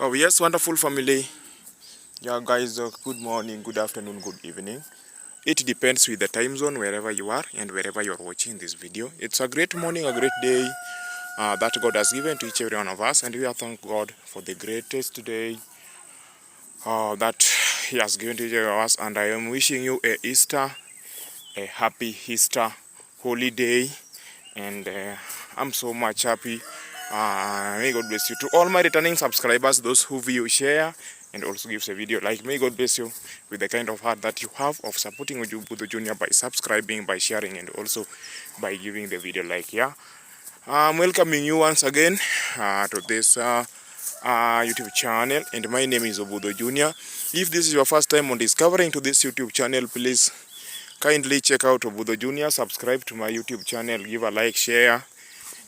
Oh yes, wonderful family. Yeah, guys, good morning, good afternoon, good evening. It depends with the time zone wherever you are and wherever you are watching this video. It's a great morning, a great day that God has given to each and every one of us, and we are thank God for the greatest day that He has given to each and every one of us. And I am wishing you a happy Easter holiday, and I'm so much happy. May God bless you. To all my returning subscribers, those who view, share, and also gives a video like, may God bless you with the kind of heart that you have of supporting Budo Junior by subscribing, by sharing, and also by giving the video like. Yeah, I'm welcoming you once again to this YouTube channel, and my name is Obudo Junior. If this is your first time on discovering to this YouTube channel, please kindly check out Obudo Junior, subscribe to my YouTube channel, give a like, share,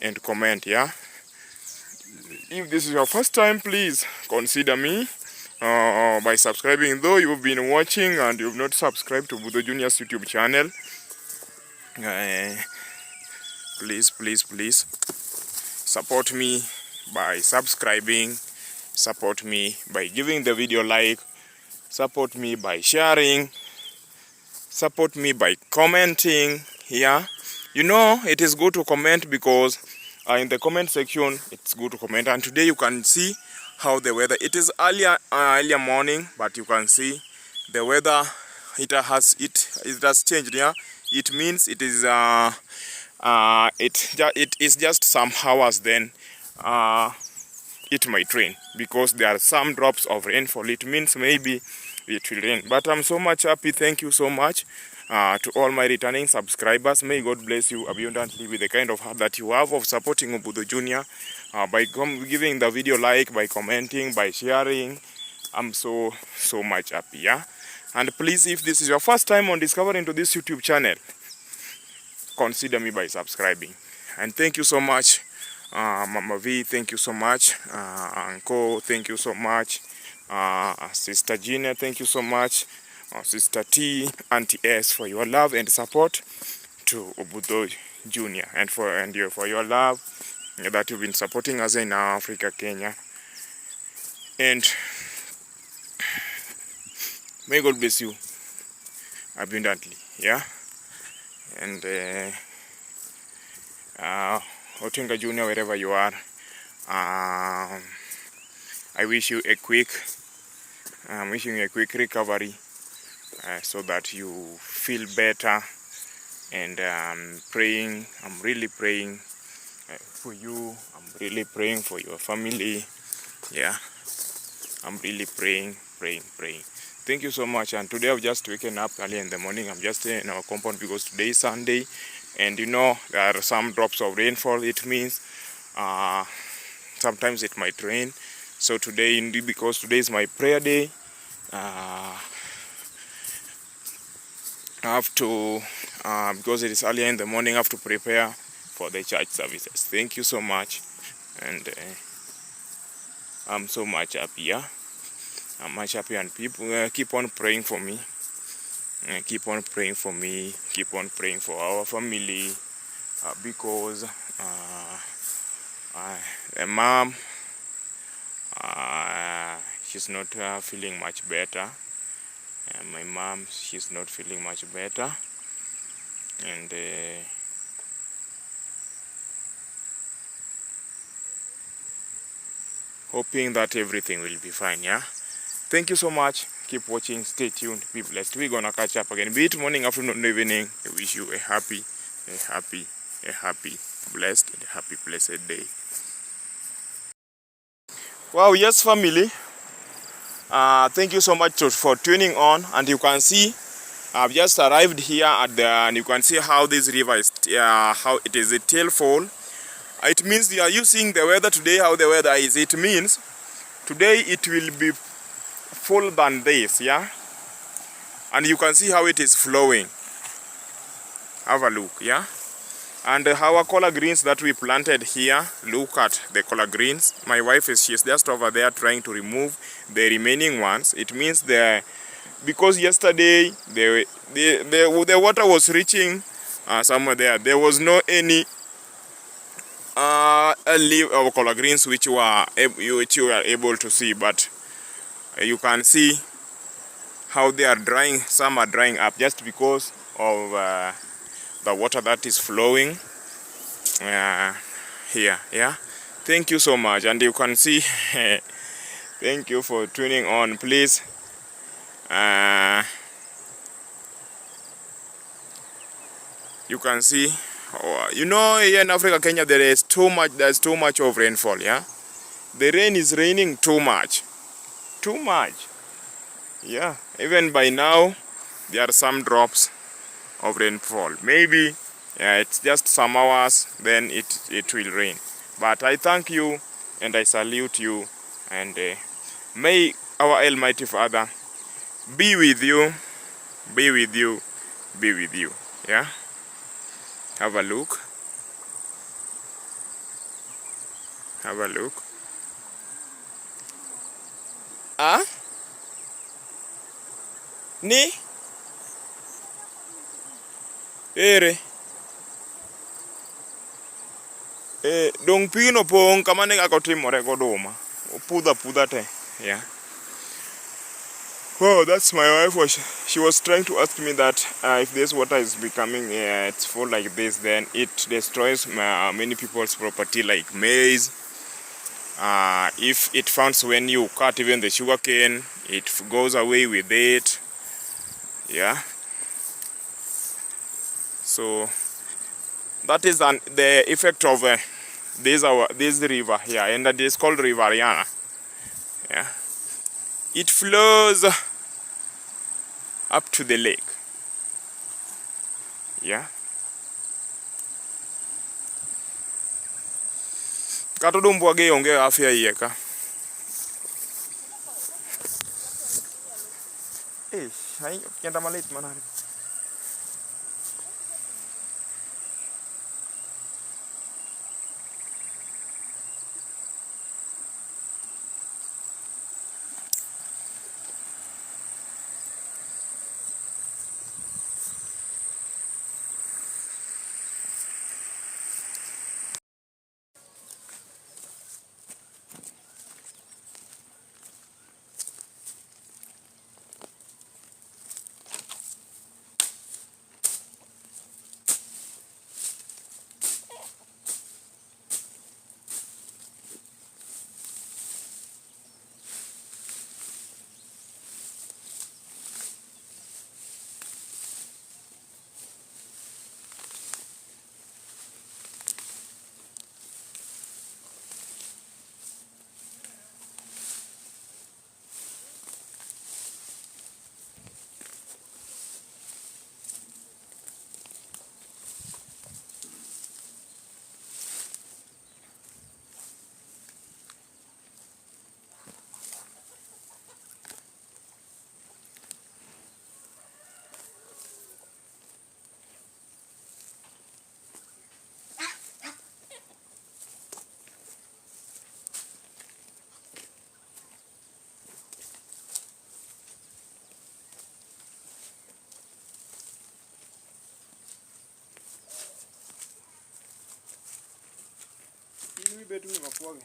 and comment. Yeah, if this is your first time, please consider me by subscribing. Though you've been watching and you've not subscribed to Budo Junior's YouTube channel, please support me by subscribing, support me by giving the video like, support me by sharing, support me by commenting. Yeah, you know, it is good to comment because in the comment section it's good to comment. And today you can see how the weather, it is earlier morning, but you can see the weather, it has changed. Yeah, it means it is it is just some hours, then it might rain because there are some drops of rainfall. It means maybe it will rain, but I'm so much happy. Thank you so much to all my returning subscribers. May God bless you abundantly with the kind of heart that you have of supporting Obudo Junior by giving the video like, by commenting, by sharing. I'm so much happy. Yeah, and please, if this is your first time on discovering to this YouTube channel, consider me by subscribing. And thank you so much, Mama V, thank you so much, Uncle, thank you so much, Sister Gina, thank you so much, Sister T, Auntie S, for your love and support to Obudo Junior, and for your love that you've been supporting us in Africa, Kenya. And may God bless you abundantly. Yeah, and Otinga Junior, wherever you are, I wish you a quick recovery so that you feel better. And I'm really praying for you. I'm really praying for your family. Yeah, I'm really praying. Thank you so much. And today I've just waken up early in the morning. I'm just in our compound because today is Sunday, and you know, there are some drops of rainfall. It means sometimes it might rain. So today, indeed, because today is my prayer day, I have to, because it is earlier in the morning, I have to prepare for the church services. Thank you so much, and I'm so much happy. Yeah, I'm much happy, and people keep on praying for me. Keep on praying for me. Keep on praying for our family, because the mom, she's not feeling much better. My mom, she's not feeling much better, and hoping that everything will be fine. Yeah, thank you so much. Keep watching, stay tuned, be blessed. We're gonna catch up again, be it morning, afternoon, evening. I wish you a happy, blessed, and happy, blessed day. Wow, yes, family. Thank you so much for tuning on. And you can see I've just arrived here at the, and you can see how this river is, how it is a tailfall. It means you are using the weather today, how the weather is. It means today it will be full than this. Yeah, and you can see how it is flowing. Have a look. Yeah, and our collard greens that we planted here, look at the collard greens. My wife she's just over there trying to remove the remaining ones. It means because yesterday the water was reaching somewhere there. There was no any leaf or color greens which you are able to see, but you can see how they are drying. Some are drying up just because of the water that is flowing here. Yeah, thank you so much. And you can see thank you for tuning on. Please you can see, you know, here in Africa, Kenya, there's too much of rainfall. Yeah, the rain is raining too much. Yeah, even by now there are some drops of rainfall. Maybe it's just some hours, then it will rain. But I thank you and I salute you, and may our Almighty Father be with you, be with you, be with you. Yeah, have a look, have a look. Ah, ni ere dong pino pong kamane kako timore goduma pudha te. Yeah. Oh, that's my wife. She was trying to ask me that if this water is becoming it's full like this, then it destroys many people's property like maize. If it finds when you cut even the sugar cane, it goes away with it. Yeah. So that is the effect of this river here, and that is called River Yana. Yeah. It flows up to the lake. Yeah. Kata dumbo ge onge afya iye ka. Hai kenda malit mana. Ini betu ni makwage.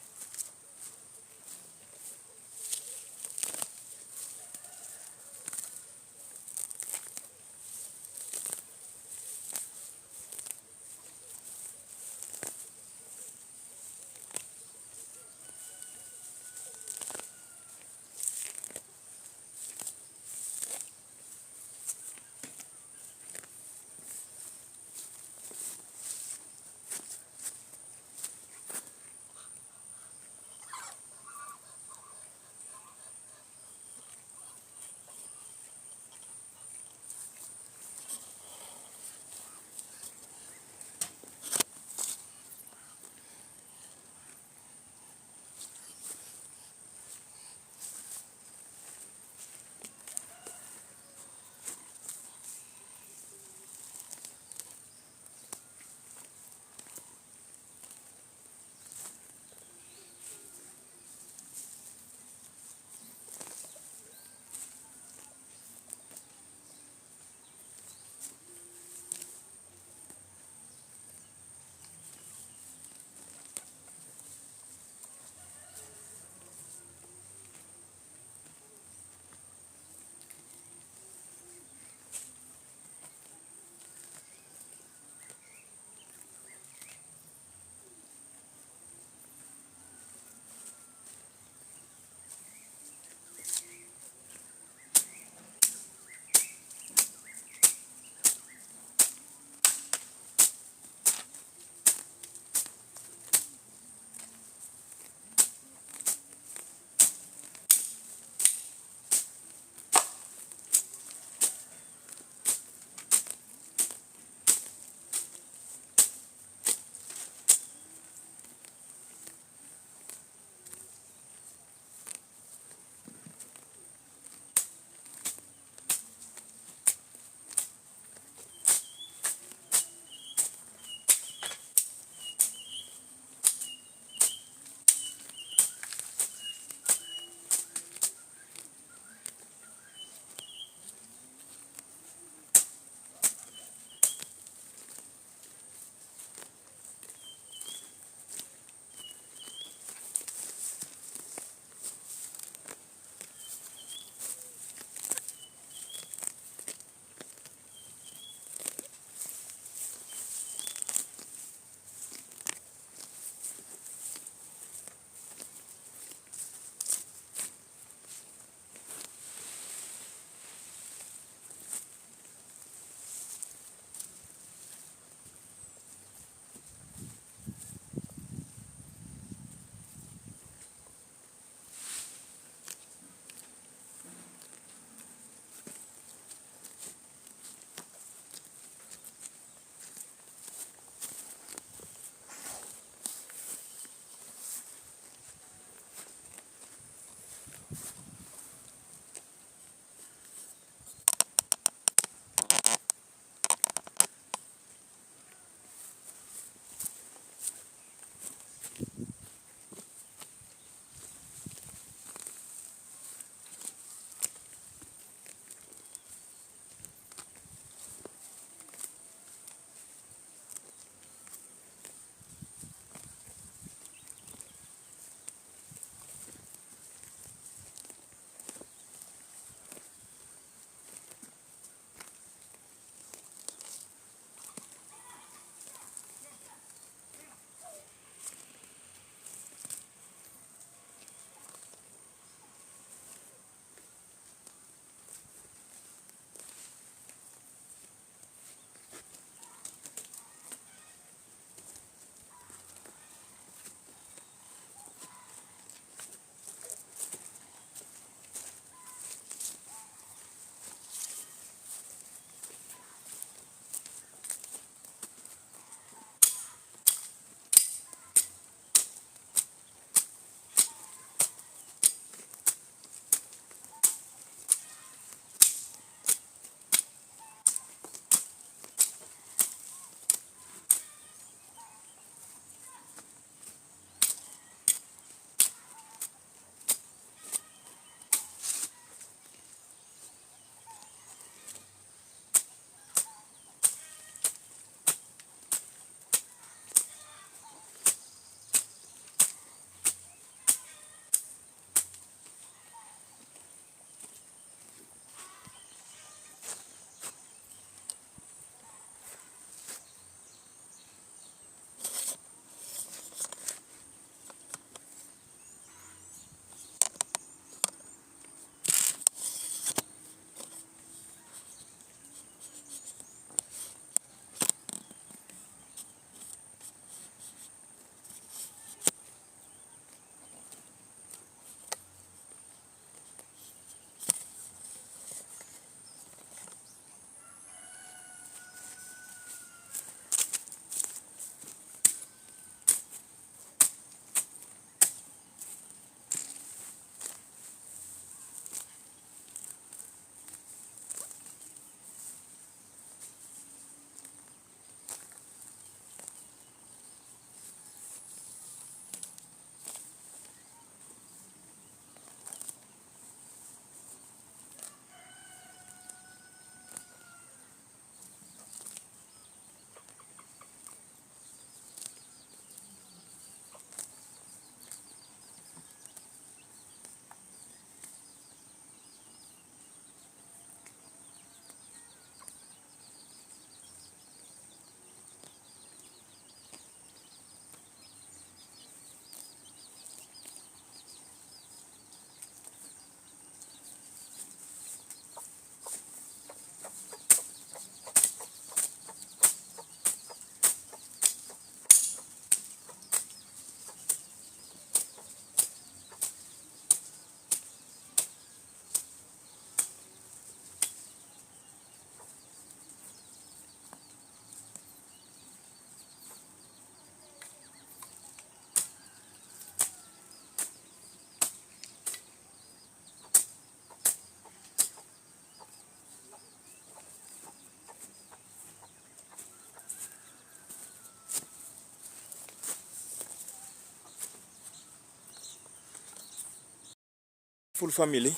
Full family,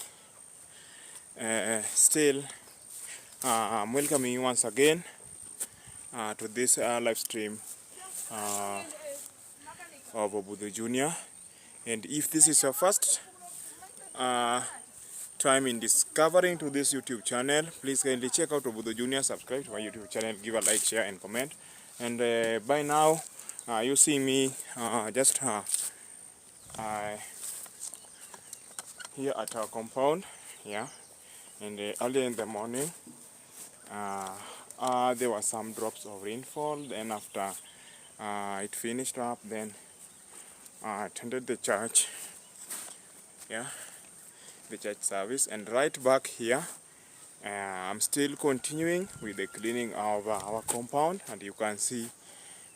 still I'm welcoming you once again to this live stream of Obudo Junior. And if this is your first time in discovering to this YouTube channel, please kindly check out Obudo Junior, subscribe to my YouTube channel, give a like, share and comment. And by now you see me just here at our compound, yeah. And early in the morning there were some drops of rainfall. Then after it finished up, then I attended the church, yeah, the church service. And right back here I'm still continuing with the cleaning of our compound, and you can see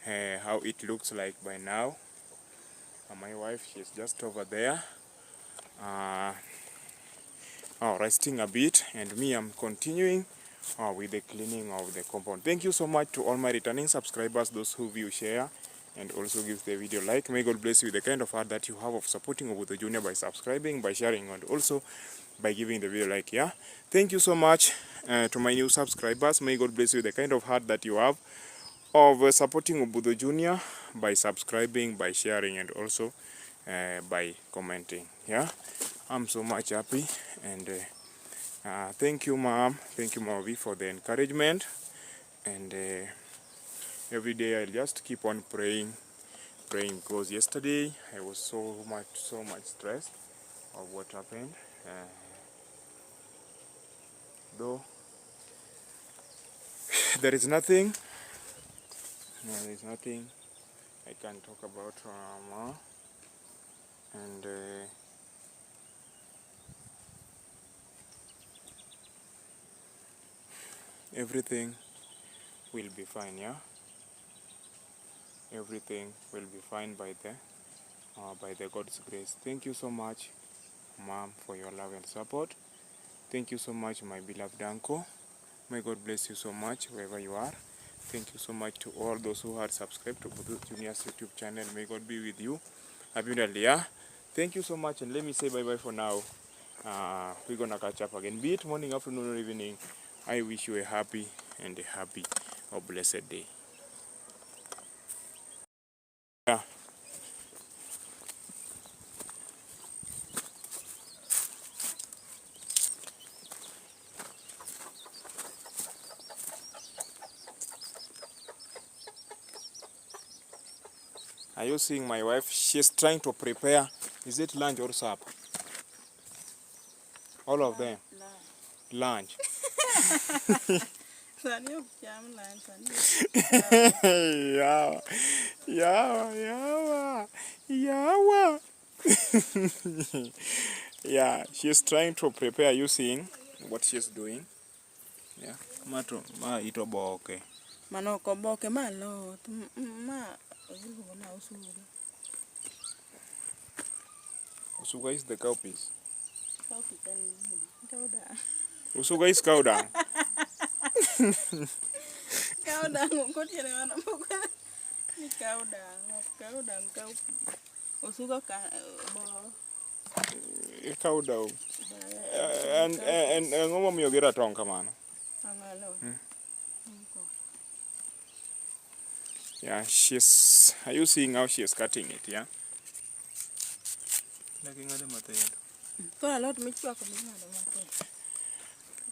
how it looks like by now. My wife, she's just over there resting a bit, and me, I'm continuing with the cleaning of the compound. Thank you so much to all my returning subscribers, those who view, share and also give the video like. May God bless you with the kind of heart that you have of supporting Obudo Junior by subscribing, by sharing, and also by giving the video like. Yeah, thank you so much to my new subscribers. May God bless you with the kind of heart that you have of supporting Obudo Junior by subscribing, by sharing, and also by commenting. Yeah, I'm so much happy, and thank you, Mom. Thank you, Mavi, for the encouragement. And every day I'll just keep on praying, because yesterday I was so much stressed of what happened. Though there is nothing I can talk about more. And everything will be fine, yeah. Everything will be fine by the God's grace. Thank you so much, Mom, for your love and support. Thank you so much, my beloved uncle. May God bless you so much wherever you are. Thank you so much to all those who are subscribed to Obudo Junior's YouTube channel. May God be with you abundantly. Yeah? Thank you so much, and let me say bye-bye for now. We're gonna catch up again, be it morning, afternoon, or evening. I wish you a happy or blessed day. Yeah. Are you seeing my wife? She's trying to prepare. Is it lunch or supper? All of them. Lunch. Yeah. Yeah, she's trying to prepare. You seeing what she's doing? Yeah. Mato ma ito boke. Manoko boke malo ma Usuga is the cowpeas. Cow down. Usuga is cow down. Cow down. Go tell him I'm cow down. Usuga Cow down. And ngomo miyo gira tong kamano. Yeah, are you seeing how she is cutting it, yeah?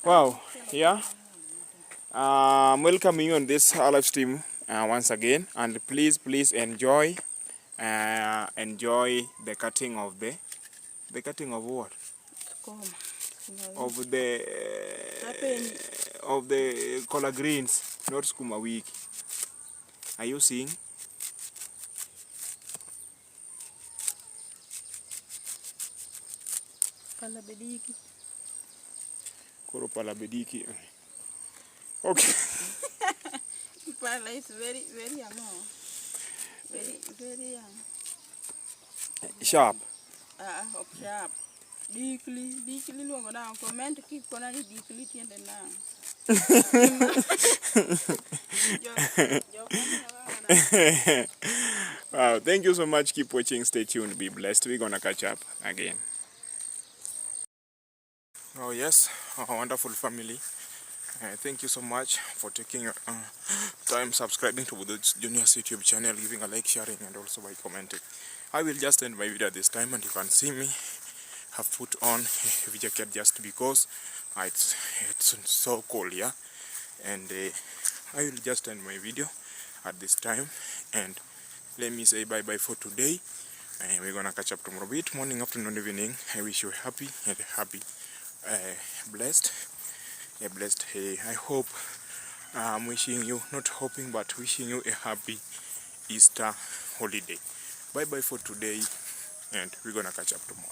Wow, yeah. I'm welcoming you on this live stream once again, and please enjoy the cutting of the cutting of what? Of the collard greens, not skuma wiki. Are you seeing? Palabediki. Koro palabediki. Okay. Pala is very young. Very young. Sharp. Sharp. Deekly luongo na comment keep kona ni deekly tiende na. Wow, thank you so much. Keep watching, stay tuned, be blessed. We're gonna catch up again. Oh yes, our wonderful family. Thank you so much for taking your time subscribing to the Junior's YouTube channel, giving a like, sharing, and also by commenting. I will just end my video at this time, and you can see me have put on a heavy jacket just because it's so cold, yeah. And I will just end my video at this time, and let me say bye bye for today. We're gonna catch up tomorrow bit morning, afternoon, evening. I wish you a happy and a happy, blessed, a blessed. I hope I'm wishing you, not hoping, but wishing you a happy Easter holiday. Bye bye for today, and we're gonna catch up tomorrow.